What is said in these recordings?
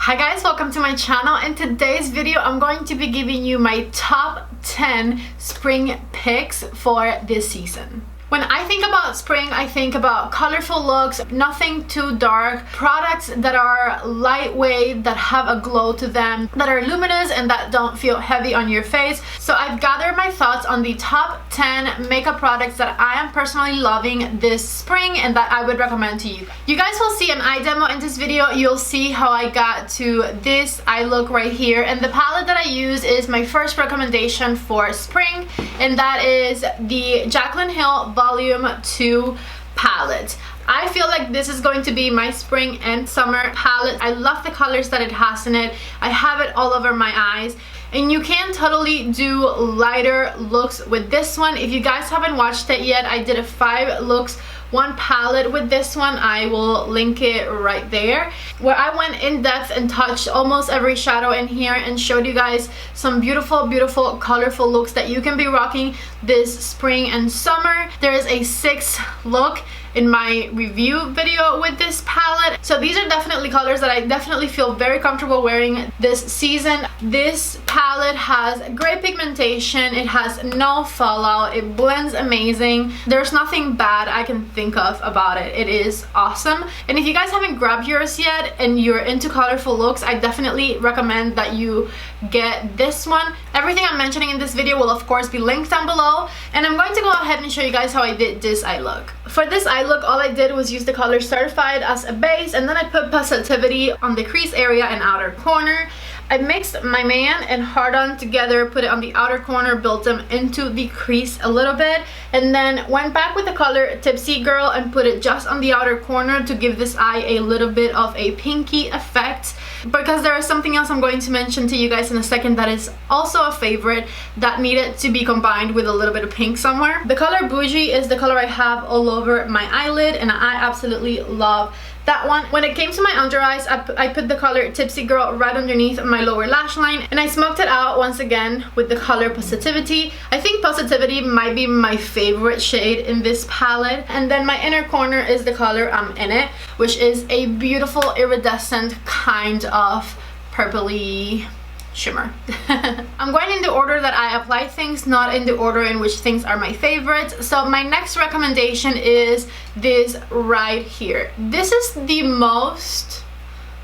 Hi guys, welcome to my channel. In today's video, I'm going to be giving you my top 10 spring picks for this season. When I think about spring, I think about colorful looks, nothing too dark, products that are lightweight, that have a glow to them, that are luminous and that don't feel heavy on your face. So I've gathered my thoughts on the top 10 makeup products that I am personally loving this spring and that I would recommend to you. You guys will see an eye demo in this video. You'll see how I got to this eye look right here. And the palette that I use is my first recommendation for spring, and that is the Jaclyn Hill Volume 2 palette. I feel like this is going to be my spring and summer palette. I love the colors that it has in it. I have it all over my eyes. And you can totally do lighter looks with this one. If you guys haven't watched it yet, I did a 5 looks, 1 palette with this one. I will link it right there, where I went in depth and touched almost every shadow in here and showed you guys some beautiful colorful looks that you can be rocking this spring and summer. There is a 6th look in my review video with this palette. So these are definitely colors that I definitely feel very comfortable wearing this season. This palette has great pigmentation, it has no fallout, it blends amazing. There's nothing bad I can think of about it. It is awesome. And if you guys haven't grabbed yours yet and you're into colorful looks, I definitely recommend that you get this one. Everything I'm mentioning in this video will of course be linked down below, and I'm going to go ahead and show you guys how I did this eye look. For this eye look, all I did was use the color Certified as a base, and then I put Positivity on the crease area and outer corner. I mixed my Man and Hard On together, put it on the outer corner, built them into the crease a little bit, and then went back with the color Tipsy Girl and put it just on the outer corner to give this eye a little bit of a pinky effect, because there is something else I'm going to mention to you guys in a second that is also a favorite that needed to be combined with a little bit of pink somewhere. The color Bougie is the color I have all over my eyelid, and I absolutely love that one. When it came to my under eyes, I put the color Tipsy Girl right underneath my lower lash line, and I smoked it out once again with the color Positivity. I think Positivity might be my favorite shade in this palette. And then my inner corner is the color I'm In It, which is a beautiful iridescent kind of purpley shimmer. I'm going in the order that I apply things, not in the order in which things are my favorites. So my next recommendation is this right here. This is the most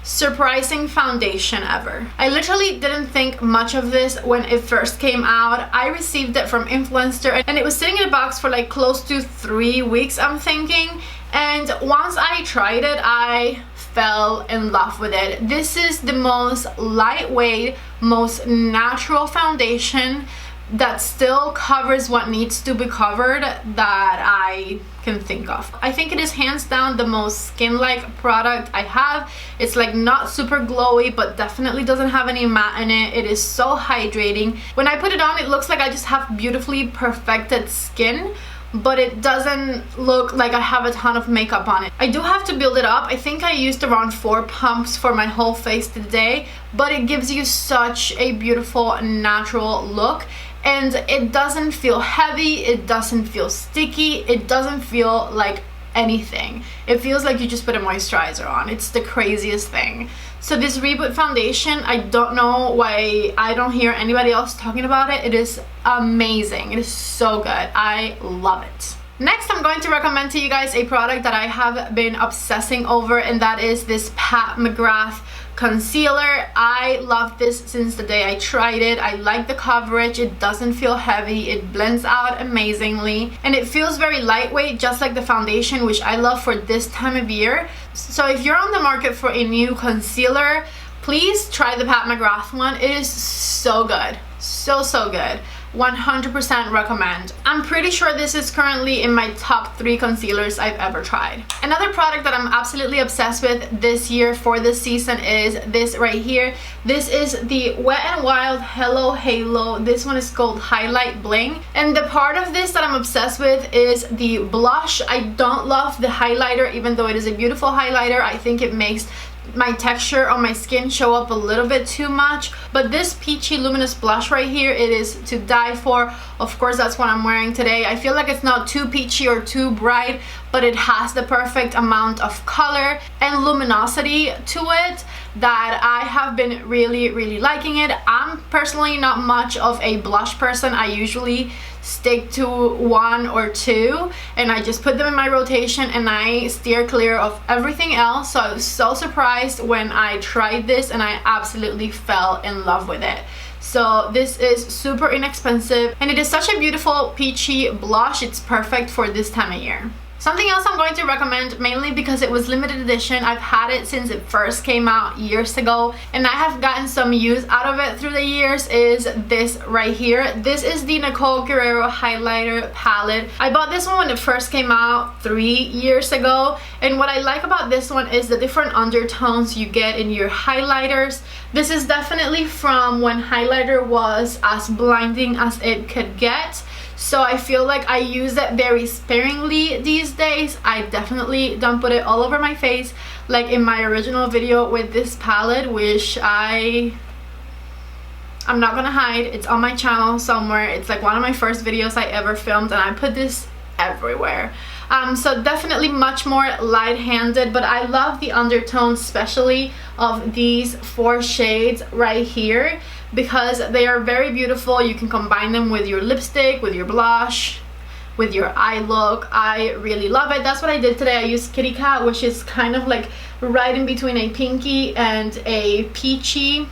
surprising foundation ever. I literally didn't think much of this when it first came out. I received it from Influencer and it was sitting in a box for like close to 3 weeks, I'm thinking. And once I tried it, I fell in love with it. This is the most lightweight, most natural foundation that still covers what needs to be covered that I can think of. I think it is hands down the most skin-like product I have. It's like not super glowy, but definitely doesn't have any matte in it. It is so hydrating. When I put it on, it looks like I just have beautifully perfected skin, but it doesn't look like I have a ton of makeup on it. I do have to build it up. I think I used around 4 pumps for my whole face today, but it gives you such a beautiful natural look, and it doesn't feel heavy, it doesn't feel sticky, it doesn't feel like anything. It feels like you just put a moisturizer on. It's the craziest thing. So this Reboot foundation, I don't know why I don't hear anybody else talking about it. It is amazing. It is so good. I love it. Next, I'm going to recommend to you guys a product that I have been obsessing over, and that is this Pat McGrath concealer. I love this since the day I tried it. I like the coverage. It doesn't feel heavy. It blends out amazingly, and it feels very lightweight, just like the foundation, which I love for this time of year. So if you're on the market for a new concealer, please try the Pat McGrath one. It is so good. So good. 100% recommend. I'm pretty sure this is currently in my top 3 concealers I've ever tried. Another product that I'm absolutely obsessed with this year for this season is this right here. This is the Wet n Wild Hello Halo. This one is called Highlight Bling, and the part of this that I'm obsessed with is the blush. I don't love the highlighter, even though it is a beautiful highlighter. I think it makes my texture on my skin show up a little bit too much, but this peachy luminous blush right here, it is to die for. Of course, that's what I'm wearing today. I feel like it's not too peachy or too bright, but it has the perfect amount of color and luminosity to it that I have been really liking it. I'm personally not much of a blush person. I usually stick to one or two and I just put them in my rotation and I steer clear of everything else. So I was so surprised when I tried this and I absolutely fell in love with it. So this is super inexpensive and it is such a beautiful peachy blush. It's perfect for this time of year. Something else I'm going to recommend, mainly because it was limited edition. I've had it since it first came out years ago and I have gotten some use out of it through the years, is this right here. This is the Nicole Guerrero highlighter palette. I bought this one when it first came out 3 years ago, and what I like about this one is the different undertones you get in your highlighters. This is definitely from when highlighter was as blinding as it could get. So I feel like I use it very sparingly these days. I definitely don't put it all over my face like in my original video with this palette, which I'm not gonna hide, it's on my channel somewhere. It's like one of my first videos I ever filmed and I put this everywhere. So definitely much more light-handed, but I love the undertones, especially of these 4 shades right here, because they are very beautiful. You can combine them with your lipstick, with your blush, with your eye look. I really love it. That's what I did today. I used Kitty Cat, which is kind of like right in between a pinky and a peachy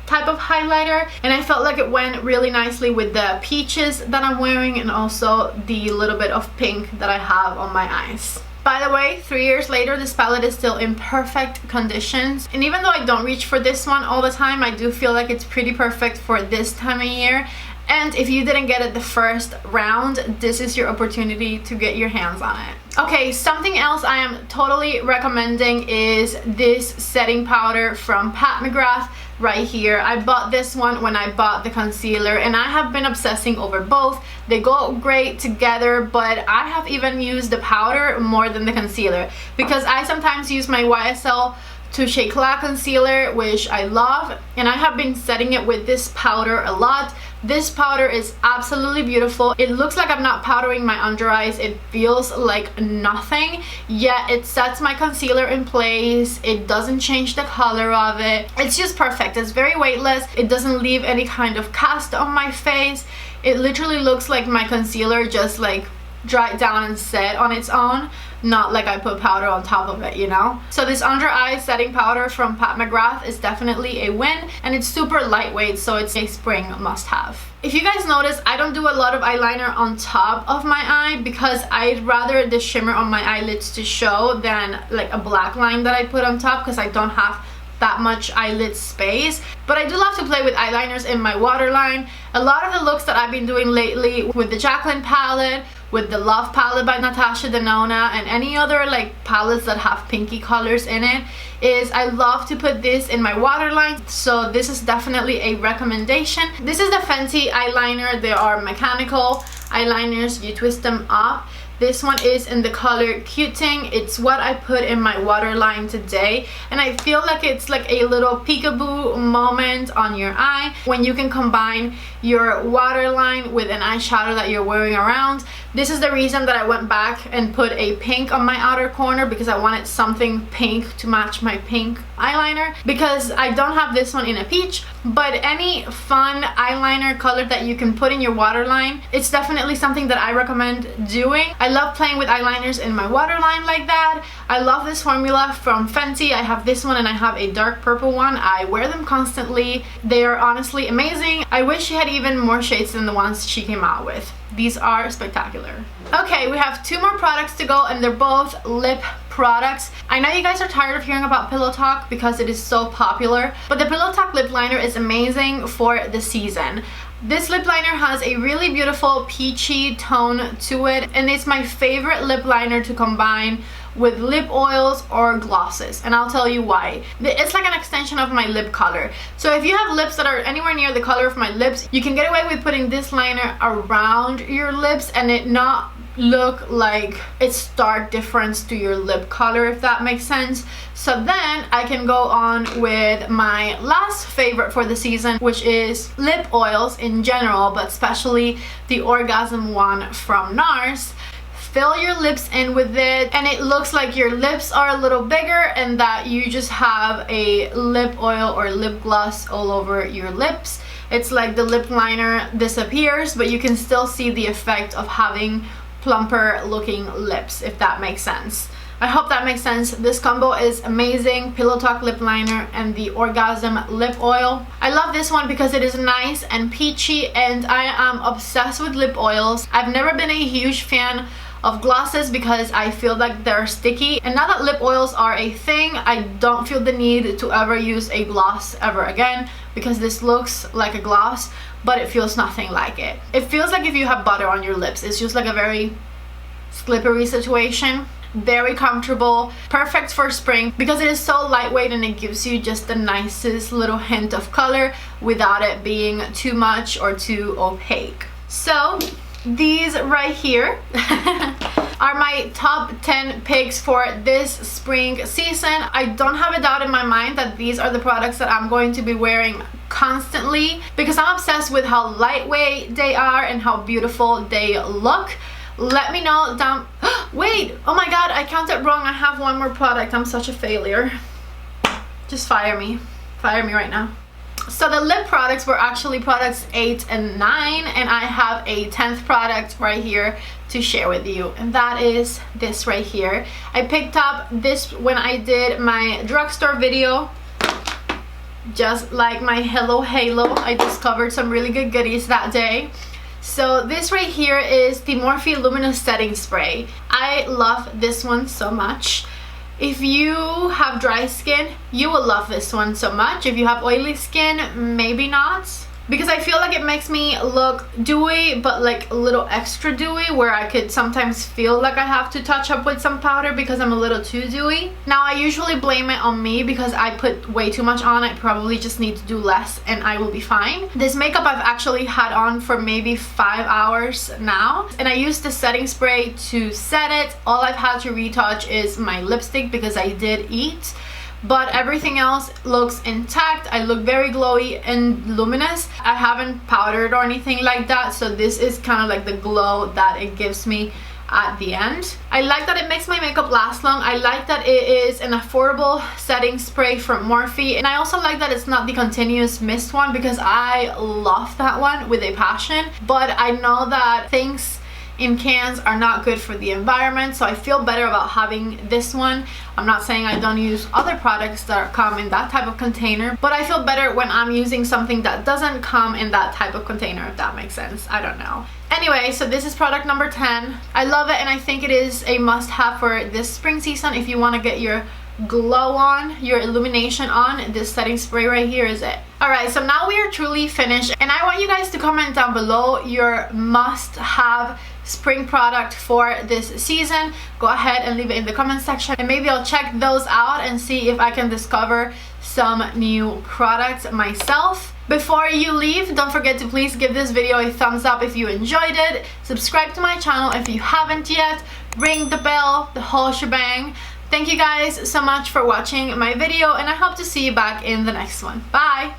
type of highlighter, and I felt like it went really nicely with the peaches that I'm wearing and also the little bit of pink that I have on my eyes. By the way, 3 years later, this palette is still in perfect conditions, and even though I don't reach for this one all the time, I do feel like it's pretty perfect for this time of year. And if you didn't get it the first round, this is your opportunity to get your hands on it. Okay, something else I am totally recommending is this setting powder from Pat McGrath right here. I bought this one when I bought the concealer and I have been obsessing over both. They go great together, but I have even used the powder more than the concealer because I sometimes use my YSL Touche Éclat concealer, which I love, and I have been setting it with this powder a lot. This powder is absolutely beautiful. It looks like I'm not powdering my under eyes. It feels like nothing, yet it sets my concealer in place. It doesn't change the color of it. It's just perfect. It's very weightless. It doesn't leave any kind of cast on my face. It literally looks like my concealer just like dried down and set on its own, not like I put powder on top of it, you know? So this under eye setting powder from Pat McGrath is definitely a win, and it's super lightweight, so it's a spring must-have. If you guys notice, I don't do a lot of eyeliner on top of my eye because I'd rather the shimmer on my eyelids to show than like a black line that I put on top, because I don't have that much eyelid space. But I do love to play with eyeliners in my waterline. A lot of the looks that I've been doing lately with the Jaclyn palette, with the Love palette by Natasha Denona, and any other like palettes that have pinky colors in it, is I love to put this in my waterline. So this is definitely a recommendation. This is the Fenty eyeliner. They are mechanical eyeliners. You twist them up. This one is in the color Cuting. It's what I put in my waterline today, and I feel like it's like a little peekaboo moment on your eye when you can combine your waterline with an eyeshadow that you're wearing around. This is the reason that I went back and put a pink on my outer corner, because I wanted something pink to match my pink eyeliner, because I don't have this one in a peach. But any fun eyeliner color that you can put in your waterline, it's definitely something that I recommend doing. I love playing with eyeliners in my waterline like that. I love this formula from Fenty. I have this one and I have a dark purple one. I wear them constantly. They are honestly amazing. I wish she had even more shades than the ones she came out with. These are spectacular. Okay, we have 2 more products to go, and they're both lip products. I know you guys are tired of hearing about Pillow Talk because it is so popular, but the Pillow Talk lip liner is amazing for the season. This lip liner has a really beautiful peachy tone to it, and it's my favorite lip liner to combine with lip oils or glosses, and I'll tell you why. It's like an extension of my lip color. So if you have lips that are anywhere near the color of my lips, you can get away with putting this liner around your lips and it not look like it's stark difference to your lip color, if that makes sense. So then I can go on with my last favorite for the season, which is lip oils in general, but especially the Orgasm one from NARS. fill your lips in with it and it looks like your lips are a little bigger and that you just have a lip oil or lip gloss all over your lips. It's like the lip liner disappears, but you can still see the effect of having plumper looking lips, if that makes sense. I hope that makes sense. This combo is amazing. Pillow Talk lip liner and the Orgasm lip oil. I love this one because it is nice and peachy, and I am obsessed with lip oils. I've never been a huge fan of glosses because I feel like they're sticky, and now that lip oils are a thing, I don't feel the need to ever use a gloss ever again, because this looks like a gloss but it feels nothing like it. It feels like if you have butter on your lips. It's just like a very slippery situation. Very comfortable, perfect for spring because it is so lightweight and it gives you just the nicest little hint of color without it being too much or too opaque. So these right here are my top 10 picks for this spring season. I don't have a doubt in my mind that these are the products that I'm going to be wearing constantly because I'm obsessed with how lightweight they are and how beautiful they look. Let me know down. Wait, oh my god, I counted wrong. I have one more product. I'm such a failure. Just fire me right now. So the lip products were actually products 8 and 9, and I have a 10th product right here to share with you, and that is this right here. I picked up this when I did my drugstore video, just like my Hello Halo. I discovered some really good goodies that day. So this right here is the Morphe Luminous Setting Spray. I love this one so much. If you have dry skin, you will love this one so much. If you have oily skin, maybe not. Because I feel like it makes me look dewy, but like a little extra dewy, where I could sometimes feel like I have to touch up with some powder because I'm a little too dewy. Now I usually blame it on me because I put way too much on. I probably just need to do less and I will be fine. This makeup I've actually had on for maybe 5 hours now, and I used the setting spray to set it. All I've had to retouch is my lipstick because I did eat, but everything else looks intact. I look very glowy and luminous. I haven't powdered or anything like that, so this is kind of like the glow that it gives me at the end. I like that it makes my makeup last long. I like that it is an affordable setting spray from Morphe, and I also like that it's not the continuous mist one because I love that one with a passion, but I know that things in cans are not good for the environment, so I feel better about having this one. I'm not saying I don't use other products that come in that type of container, but I feel better when I'm using something that doesn't come in that type of container, if that makes sense. I don't know. Anyway, so this is product number 10. I love it, and I think it is a must-have for this spring season. If you want to get your glow on, your illumination on, this setting spray right here is it. Alright, so now we are truly finished, and I want you guys to comment down below your must-have spring product for this season. Go ahead and leave it in the comment section, and maybe I'll check those out and see if I can discover some new products myself. Before you leave, don't forget to please give this video a thumbs up if you enjoyed it. Subscribe to my channel if you haven't yet. Ring the bell, the whole shebang. Thank you guys so much for watching my video, and I hope to see you back in the next one. Bye!